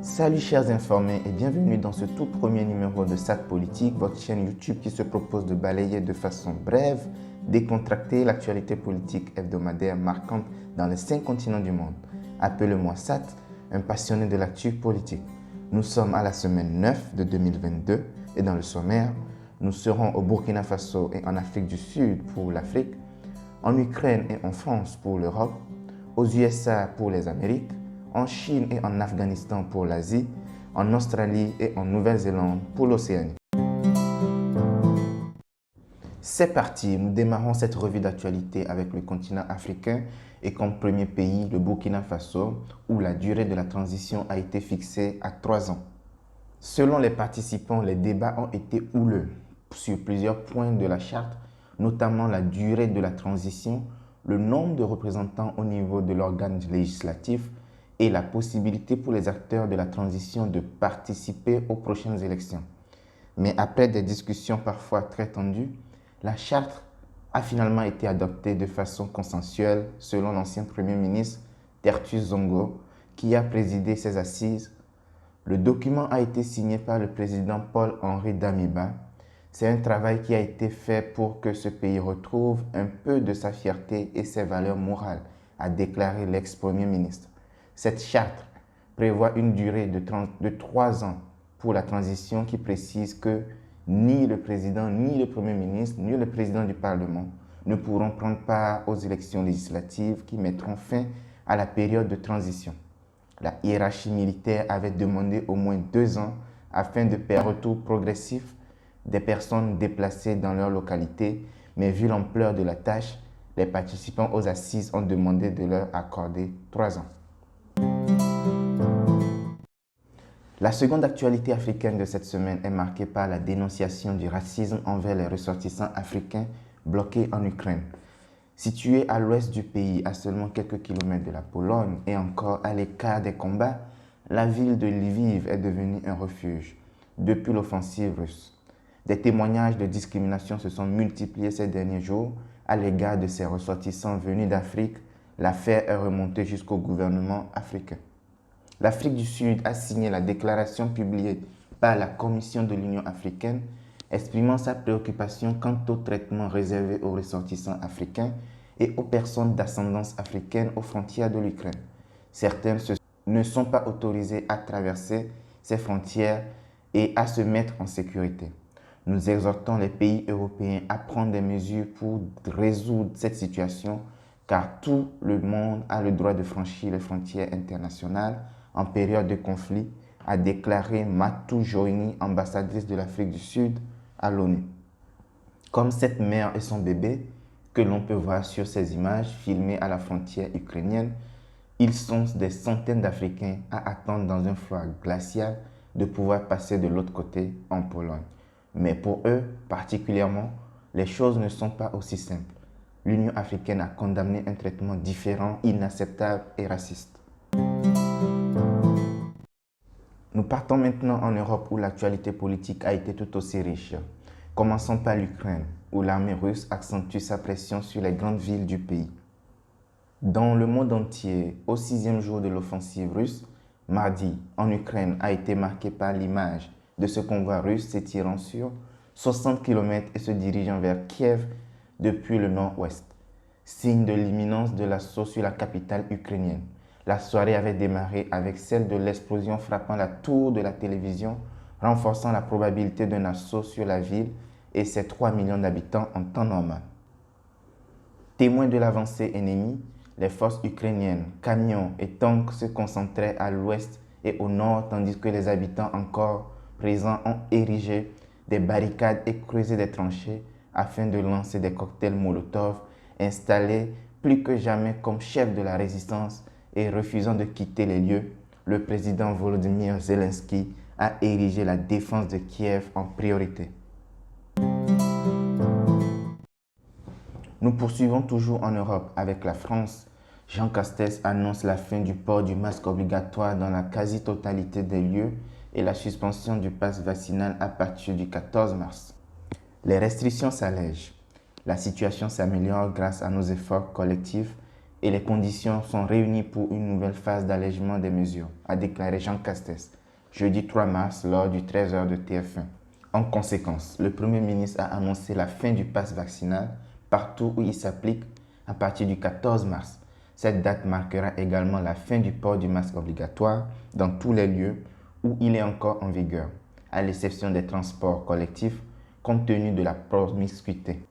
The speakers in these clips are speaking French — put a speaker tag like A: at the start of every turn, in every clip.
A: Salut chers informés et bienvenue dans ce tout premier numéro de SAT Politique, votre chaîne YouTube qui se propose de balayer de façon brève, décontractée l'actualité politique hebdomadaire marquante dans les 5 continents du monde. Appelez-moi SAT, un passionné de l'actu politique. Nous sommes à la semaine 9 de 2022 et dans le sommaire, nous serons au Burkina Faso et en Afrique du Sud pour l'Afrique, en Ukraine et en France pour l'Europe, aux USA pour les Amériques, en Chine et en Afghanistan pour l'Asie, en Australie et en Nouvelle-Zélande pour l'Océanie. C'est parti, nous démarrons cette revue d'actualité avec le continent africain et comme premier pays le Burkina Faso où la durée de la transition a été fixée à 3 ans. Selon les participants, les débats ont été houleux sur plusieurs points de la charte, notamment la durée de la transition, le nombre de représentants au niveau de l'organe législatif et la possibilité pour les acteurs de la transition de participer aux prochaines élections. Mais après des discussions parfois très tendues, la charte a finalement été adoptée de façon consensuelle selon l'ancien Premier ministre Tertus Zongo qui a présidé ces assises. Le document a été signé par le président Paul-Henri Damiba. C'est un travail qui a été fait pour que ce pays retrouve un peu de sa fierté et ses valeurs morales, a déclaré l'ex-premier ministre. Cette charte prévoit une durée de 3 ans pour la transition qui précise que ni le président, ni le premier ministre, ni le président du Parlement ne pourront prendre part aux élections législatives qui mettront fin à la période de transition. La hiérarchie militaire avait demandé au moins 2 ans afin de faire retour progressif des personnes déplacées dans leur localité, mais vu l'ampleur de la tâche, les participants aux assises ont demandé de leur accorder 3 ans. La seconde actualité africaine de cette semaine est marquée par la dénonciation du racisme envers les ressortissants africains bloqués en Ukraine. Située à l'ouest du pays, à seulement quelques kilomètres de la Pologne et encore à l'écart des combats, la ville de Lviv est devenue un refuge depuis l'offensive russe. Des témoignages de discrimination se sont multipliés ces derniers jours à l'égard de ces ressortissants venus d'Afrique. L'affaire est remontée jusqu'au gouvernement africain. L'Afrique du Sud a signé la déclaration publiée par la Commission de l'Union africaine exprimant sa préoccupation quant au traitement réservé aux ressortissants africains et aux personnes d'ascendance africaine aux frontières de l'Ukraine. Certaines ne sont pas autorisées à traverser ces frontières et à se mettre en sécurité. Nous exhortons les pays européens à prendre des mesures pour résoudre cette situation car tout le monde a le droit de franchir les frontières internationales en période de conflit, a déclaré Matou Joini, ambassadrice de l'Afrique du Sud à l'ONU. Comme cette mère et son bébé que l'on peut voir sur ces images filmées à la frontière ukrainienne, ils sont des centaines d'Africains à attendre dans un froid glacial de pouvoir passer de l'autre côté en Pologne. Mais pour eux, particulièrement, les choses ne sont pas aussi simples. L'Union africaine a condamné un traitement différent, inacceptable et raciste. Nous partons maintenant en Europe où l'actualité politique a été tout aussi riche. Commençons par l'Ukraine, où l'armée russe accentue sa pression sur les grandes villes du pays. Dans le monde entier, au 6e jour de l'offensive russe, mardi, en Ukraine, a été marqué par l'image de ce convoi russe s'étirant sur 60 km et se dirigeant vers Kiev depuis le nord-ouest, signe de l'imminence de l'assaut sur la capitale ukrainienne. La soirée avait démarré avec celle de l'explosion frappant la tour de la télévision, renforçant la probabilité d'un assaut sur la ville et ses 3 millions d'habitants en temps normal. Témoins de l'avancée ennemie, les forces ukrainiennes, camions et tanks se concentraient à l'ouest et au nord tandis que les habitants encore présents ont érigé des barricades et creusé des tranchées afin de lancer des cocktails Molotov installés plus que jamais comme chef de la résistance et refusant de quitter les lieux, le président Volodymyr Zelensky a érigé la défense de Kiev en priorité. Nous poursuivons toujours en Europe avec la France. Jean Castex annonce la fin du port du masque obligatoire dans la quasi-totalité des lieux et la suspension du pass vaccinal à partir du 14 mars. Les restrictions s'allègent. La situation s'améliore grâce à nos efforts collectifs et les conditions sont réunies pour une nouvelle phase d'allègement des mesures, a déclaré Jean Castex, jeudi 3 mars lors du 13h de TF1. En conséquence, le Premier ministre a annoncé la fin du pass vaccinal partout où il s'applique à partir du 14 mars. Cette date marquera également la fin du port du masque obligatoire dans tous les lieux où il est encore en vigueur, à l'exception des transports collectifs, compte tenu de la promiscuité.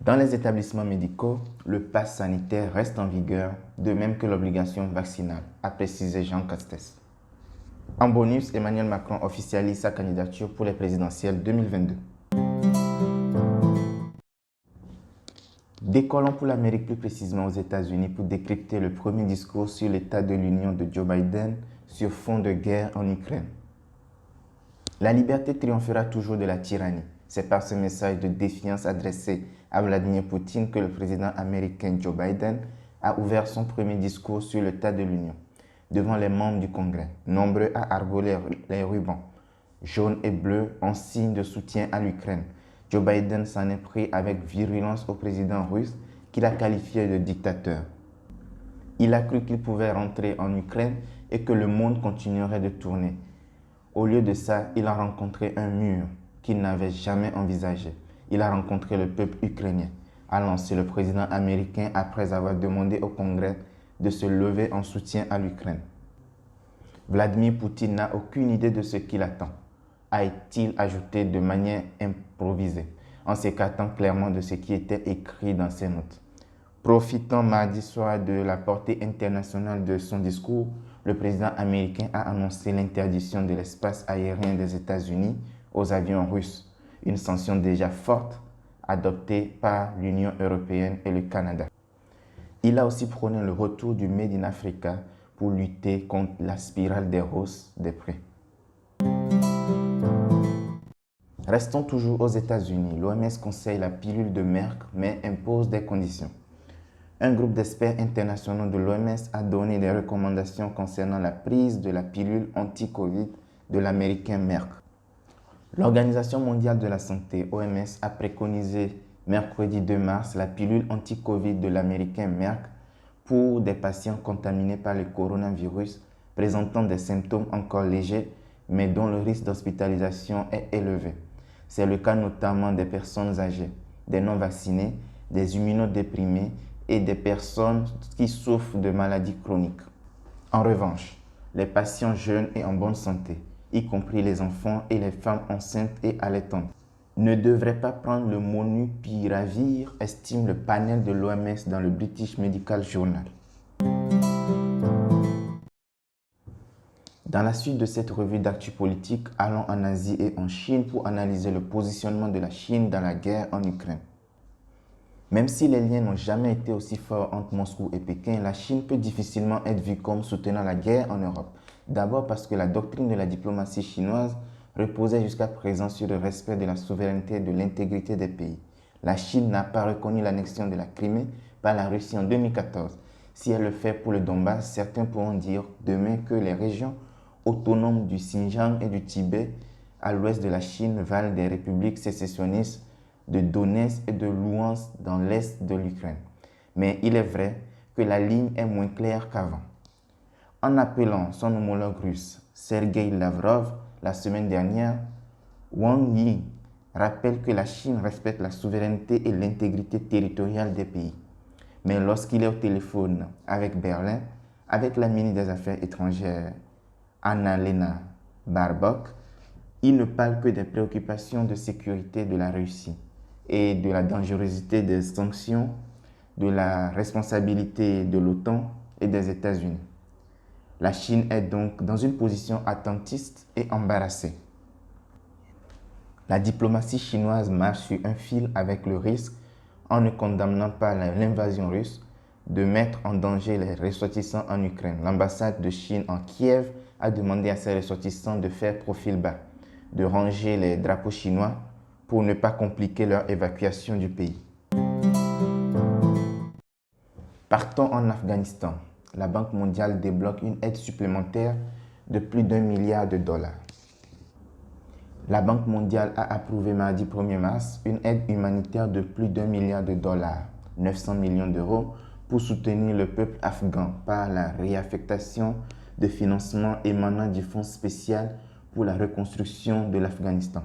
A: Dans les établissements médicaux, le pass sanitaire reste en vigueur, de même que l'obligation vaccinale, a précisé Jean Castex. En bonus, Emmanuel Macron officialise sa candidature pour les présidentielles 2022. Décollons pour l'Amérique, plus précisément aux États-Unis, pour décrypter le premier discours sur l'état de l'Union de Joe Biden sur fond de guerre en Ukraine. La liberté triomphera toujours de la tyrannie. C'est par ce message de défiance adressé à Vladimir Poutine que le président américain Joe Biden a ouvert son premier discours sur l'état de l'Union devant les membres du Congrès, nombreux à arborer les rubans jaunes et bleus en signe de soutien à l'Ukraine. Joe Biden s'en est pris avec virulence au président russe qu'il a qualifié de dictateur. Il a cru qu'il pouvait rentrer en Ukraine et que le monde continuerait de tourner. Au lieu de ça, il a rencontré un mur qu'il n'avait jamais envisagé. Il a rencontré le peuple ukrainien, a lancé le président américain après avoir demandé au Congrès de se lever en soutien à l'Ukraine. Vladimir Poutine n'a aucune idée de ce qu'il attend, a-t-il ajouté de manière improvisée, en s'écartant clairement de ce qui était écrit dans ses notes. Profitant mardi soir de la portée internationale de son discours, le président américain a annoncé l'interdiction de l'espace aérien des États-Unis aux avions russes, une sanction déjà forte adoptée par l'Union européenne et le Canada. Il a aussi prôné le retour du Made in Africa pour lutter contre la spirale des hausses des prix. Restons toujours aux États-Unis. L'OMS conseille la pilule de Merck mais impose des conditions. Un groupe d'experts internationaux de l'OMS a donné des recommandations concernant la prise de la pilule anti-Covid de l'américain Merck. L'Organisation mondiale de la santé, OMS, a préconisé mercredi 2 mars la pilule anti-Covid de l'américain Merck pour des patients contaminés par le coronavirus présentant des symptômes encore légers mais dont le risque d'hospitalisation est élevé. C'est le cas notamment des personnes âgées, des non-vaccinés, des immunodéprimés et des personnes qui souffrent de maladies chroniques. En revanche, les patients jeunes et en bonne santé, y compris les enfants et les femmes enceintes et allaitantes, ne devraient pas prendre le Molnupiravir, estime le panel de l'OMS dans le British Medical Journal. Dans la suite de cette revue d'actu politique, allons en Asie et en Chine pour analyser le positionnement de la Chine dans la guerre en Ukraine. Même si les liens n'ont jamais été aussi forts entre Moscou et Pékin, la Chine peut difficilement être vue comme soutenant la guerre en Europe. D'abord parce que la doctrine de la diplomatie chinoise reposait jusqu'à présent sur le respect de la souveraineté et de l'intégrité des pays. La Chine n'a pas reconnu l'annexion de la Crimée par la Russie en 2014. Si elle le fait pour le Donbass, certains pourront dire demain que les régions autonomes du Xinjiang et du Tibet à l'ouest de la Chine valent des républiques sécessionnistes de Donetsk et de Louhansk dans l'est de l'Ukraine. Mais il est vrai que la ligne est moins claire qu'avant. En appelant son homologue russe, Sergei Lavrov, la semaine dernière, Wang Yi rappelle que la Chine respecte la souveraineté et l'intégrité territoriale des pays. Mais lorsqu'il est au téléphone avec Berlin, avec la ministre des Affaires étrangères Annalena Baerbock, il ne parle que des préoccupations de sécurité de la Russie et de la dangerosité des sanctions, de la responsabilité de l'OTAN et des États-Unis. La Chine est donc dans une position attentiste et embarrassée. La diplomatie chinoise marche sur un fil avec le risque, en ne condamnant pas l'invasion russe, de mettre en danger les ressortissants en Ukraine. L'ambassade de Chine en Kiev a demandé à ses ressortissants de faire profil bas, de ranger les drapeaux chinois pour ne pas compliquer leur évacuation du pays. Partons en Afghanistan. La Banque mondiale débloque une aide supplémentaire de plus d'1 milliard de dollars. La Banque mondiale a approuvé mardi 1er mars une aide humanitaire de plus d'1 milliard de dollars, 900 millions d'euros, pour soutenir le peuple afghan par la réaffectation de financements émanant du Fonds spécial pour la reconstruction de l'Afghanistan.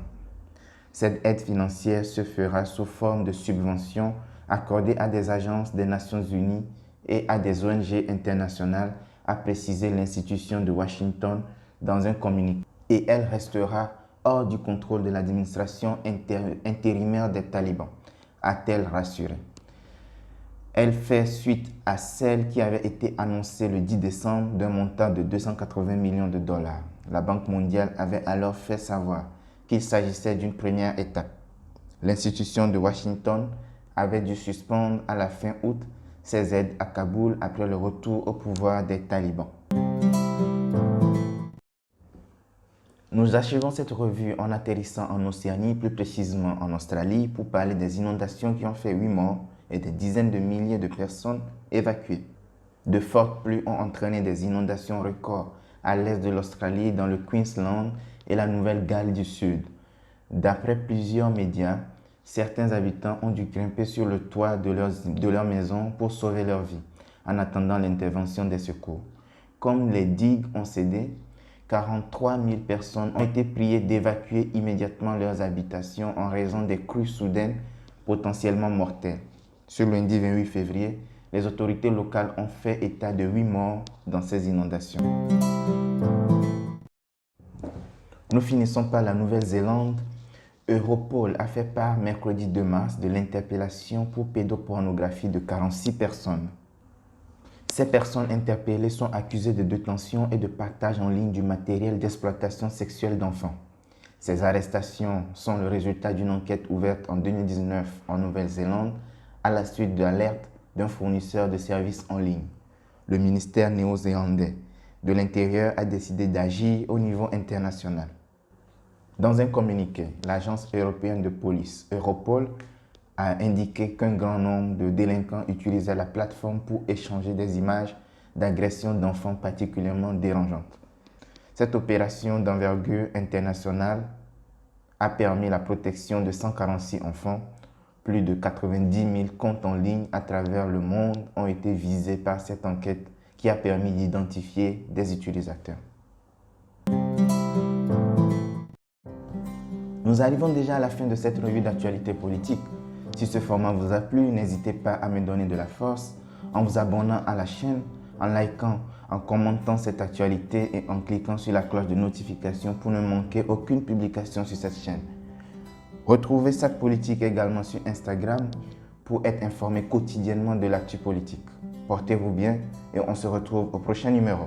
A: Cette aide financière se fera sous forme de subventions accordées à des agences des Nations Unies et à des ONG internationales, a précisé l'institution de Washington dans un communiqué. Et elle restera hors du contrôle de l'administration intérimaire des talibans, a-t-elle rassuré. Elle fait suite à celle qui avait été annoncée le 10 décembre d'un montant de 280 millions de dollars. La Banque mondiale avait alors fait savoir qu'il s'agissait d'une première étape. L'institution de Washington avait dû suspendre à la fin août ses aides à Kaboul après le retour au pouvoir des talibans. Nous achevons cette revue en atterrissant en Océanie, plus précisément en Australie, pour parler des inondations qui ont fait 8 morts et des dizaines de milliers de personnes évacuées. De fortes pluies ont entraîné des inondations records à l'est de l'Australie, dans le Queensland et la Nouvelle-Galles du Sud. D'après plusieurs médias, certains habitants ont dû grimper sur le toit de leur maison pour sauver leur vie, en attendant l'intervention des secours. Comme les digues ont cédé, 43 000 personnes ont été priées d'évacuer immédiatement leurs habitations en raison des crues soudaines potentiellement mortelles. Ce lundi 28 février, les autorités locales ont fait état de 8 morts dans ces inondations. Nous finissons par la Nouvelle-Zélande. Europol a fait part mercredi 2 mars de l'interpellation pour pédopornographie de 46 personnes. Ces personnes interpellées sont accusées de détention et de partage en ligne du matériel d'exploitation sexuelle d'enfants. Ces arrestations sont le résultat d'une enquête ouverte en 2019 en Nouvelle-Zélande à la suite de l'alerte d'un fournisseur de services en ligne. Le ministère néo-zélandais de l'Intérieur a décidé d'agir au niveau international. Dans un communiqué, l'agence européenne de police, Europol, a indiqué qu'un grand nombre de délinquants utilisaient la plateforme pour échanger des images d'agressions d'enfants particulièrement dérangeantes. Cette opération d'envergure internationale a permis la protection de 146 enfants. Plus de 90 000 comptes en ligne à travers le monde ont été visés par cette enquête qui a permis d'identifier des utilisateurs. Nous arrivons déjà à la fin de cette revue d'actualité politique. Si ce format vous a plu, n'hésitez pas à me donner de la force en vous abonnant à la chaîne, en likant, en commentant cette actualité et en cliquant sur la cloche de notification pour ne manquer aucune publication sur cette chaîne. Retrouvez cette politique également sur Instagram pour être informé quotidiennement de l'actu politique. Portez-vous bien et on se retrouve au prochain numéro.